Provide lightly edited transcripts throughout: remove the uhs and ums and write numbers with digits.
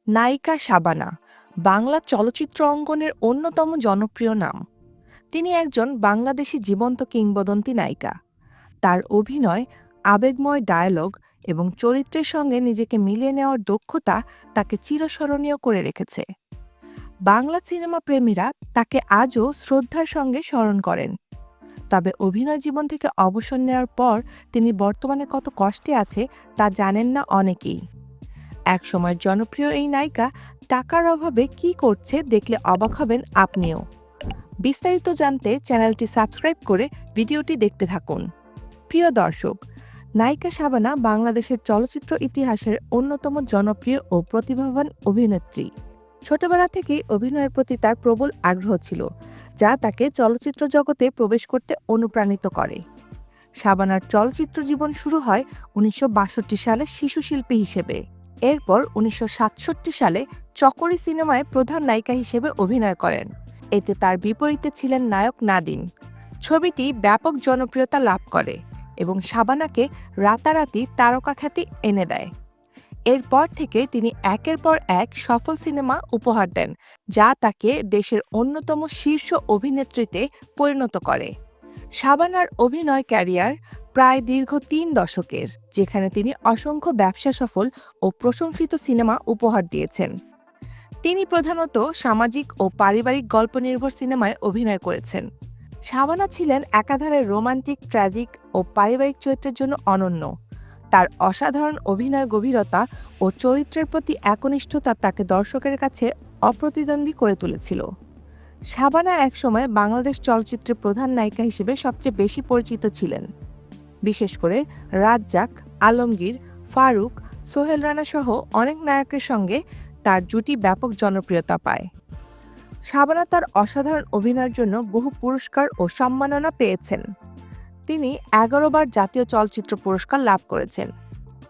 নায়িকা শাবানা বাংলা চলচ্চিত্র অঙ্গনের অন্যতম জনপ্রিয় নাম। তিনি একজন বাংলাদেশী জীবন্ত কিংবদন্তি নায়িকা। তার অভিনয়, আবেগময় ডায়ালগ এবং চরিত্রের সঙ্গে নিজেকে মিলিয়ে নেওয়ার দক্ষতা তাকে চিরস্মরণীয় করে রেখেছে। বাংলা সিনেমা প্রেমীরা তাকে আজও শ্রদ্ধার সঙ্গে স্মরণ করেন। তবে অভিনয় জীবন থেকে অবসর নেওয়ার পর তিনি বর্তমানে কত কষ্টে আছে তা জানেন না অনেকেই। একসময়ের জনপ্রিয় এই নায়িকা টাকার অভাবে কি করছে দেখলে অবাক হবেন আপনিও। বিস্তারিত জানতে চ্যানেলটি সাবস্ক্রাইব করে ভিডিওটি দেখতে থাকুন। প্রিয় দর্শক, নায়িকা শাবানা বাংলাদেশের চলচ্চিত্র ইতিহাসের অন্যতম জনপ্রিয় ও প্রতিভাবান অভিনেত্রী। ছোটবেলা থেকেই অভিনয়ের প্রতি তার প্রবল আগ্রহ ছিল, যা তাকে চলচ্চিত্র জগতে প্রবেশ করতে অনুপ্রাণিত করে। শাবানার চলচ্চিত্র জীবন শুরু হয় ১৯৬২ সালে শিশু শিল্পী হিসেবে। এরপর ১৯৬৭ সালে চকরি সিনেমায় প্রধান নায়িকা হিসেবে অভিনয় করেন। এতে তার বিপরীতে ছিলেন নায়ক নাদিম। ছবিটি ব্যাপক জনপ্রিয়তা লাভ করে এবং শাবানাকে রাতারাতি তারকা খ্যাতি এনে দেয়। এরপর থেকে তিনি একের পর এক সফল সিনেমা উপহার দেন, যা তাকে দেশের অন্যতম শীর্ষ অভিনেত্রীতে পরিণত করে। শাবানার অভিনয় ক্যারিয়ার প্রায় দীর্ঘ ৩ দশকের, যেখানে তিনি অসংখ্য ব্যবসা সফল ও প্রশংসিত সিনেমা উপহার দিয়েছেন। তিনি প্রধানত সামাজিক ও পারিবারিক গল্প নির্ভর সিনেমায় অভিনয় করেছেন। শাবানা ছিলেন একাধারে রোমান্টিক, ট্র্যাজিক ও পারিবারিক চরিত্রের জন্য অনন্য। তার অসাধারণ অভিনয় গভীরতা ও চরিত্রের প্রতি একনিষ্ঠতা তাকে দর্শকের কাছে অপ্রতিদ্বন্দ্বী করে তুলেছিল। শাবানা একসময় বাংলাদেশ চলচ্চিত্রের প্রধান নায়িকা হিসেবে সবচেয়ে বেশি পরিচিত ছিলেন। বিশেষ করে রাজ্জাক, আলমগীর, ফারুক, সোহেল রানা সহ অনেক নায়কের সঙ্গে তার জুটি ব্যাপক জনপ্রিয়তা পায়। শাবানা তার অসাধারণ অভিনয়ের জন্য বহু পুরস্কার ও সম্মাননা পেয়েছেন। তিনি ১১ বার জাতীয় চলচ্চিত্র পুরস্কার লাভ করেছেন।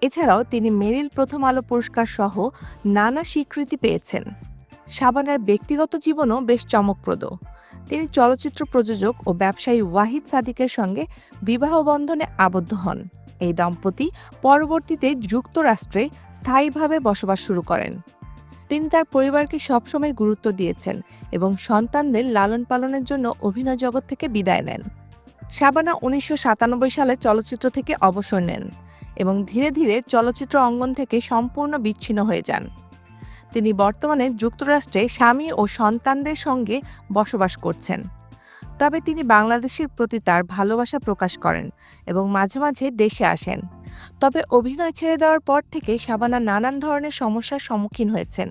এছাড়াও তিনি মেরিল প্রথম আলো পুরস্কার সহ নানা স্বীকৃতি পেয়েছেন। শাবানার ব্যক্তিগত জীবনও বেশ চমকপ্রদ। তিনি চলচ্চিত্র প্রযোজক ও ব্যবসায়ী ওয়াহিদ সাদিকের সঙ্গে বিবাহ বন্ধনে আবদ্ধ হন। এই দম্পতি পরবর্তীতে যুক্তরাষ্ট্রে স্থায়ীভাবে বসবাস শুরু করেন। তিনি তার পরিবারকে সবসময় গুরুত্ব দিয়েছেন এবং সন্তানদের লালন পালনের জন্য অভিনয় জগৎ থেকে বিদায় নেন। শাবানা ১৯৯৭ সালে চলচ্চিত্র থেকে অবসর নেন এবং ধীরে ধীরে চলচ্চিত্র অঙ্গন থেকে সম্পূর্ণ বিচ্ছিন্ন হয়ে যান। তিনি বর্তমানে যুক্তরাষ্ট্রে স্বামী ও সন্তানদের সঙ্গে বসবাস করছেন। তবে তিনি বাংলাদেশের প্রতি তার ভালোবাসা প্রকাশ করেন এবং মাঝে মাঝে দেশে আসেন। তবে অভিনয় ছেড়ে দেওয়ার পর থেকে শাবানা নানান ধরনের সমস্যার সম্মুখীন হয়েছেন।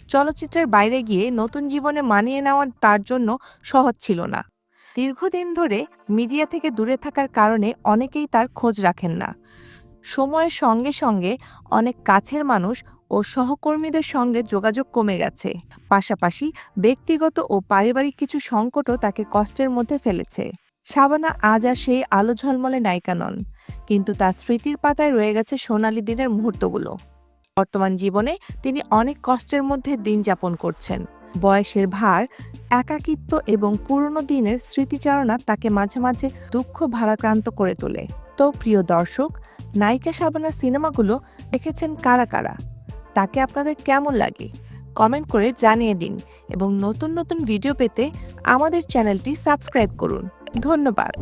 চলচ্চিত্রের বাইরে গিয়ে নতুন জীবনে মানিয়ে নেওয়া তার জন্য সহজ ছিল না। দীর্ঘদিন ধরে মিডিয়া থেকে দূরে থাকার কারণে অনেকেই তার খোঁজ রাখেন না। সময়ের সঙ্গে সঙ্গে অনেক কাছের মানুষ ও সহকর্মীদের সঙ্গে যোগাযোগ কমে গেছে। পাশাপাশি ব্যক্তিগত ও পারিবারিক কিছু সংকটও তাকে কষ্টের মধ্যে ফেলেছে। শাবানা আজ আর সেই আলো ঝলমলে নায়িকা নন, কিন্তু তার স্মৃতির পাতায় রয়ে গেছে সোনালী দিনের মুহূর্তগুলো। বর্তমান জীবনে তিনি অনেক কষ্টের মধ্যে দিন যাপন করছেন। বয়সের ভার, একাকিত্ব এবং পুরনো দিনের স্মৃতিচারণা তাকে মাঝে মাঝে দুঃখ ভারাক্রান্ত করে তোলে। তো প্রিয় দর্শক, নায়িকা শাবানার সিনেমাগুলো দেখেছেন কারা কারা? তাকে আপনাদের কেমন লাগে কমেন্ট করে জানিয়ে দিন এবং নতুন নতুন ভিডিও পেতে আমাদের চ্যানেলটি সাবস্ক্রাইব করুন। ধন্যবাদ।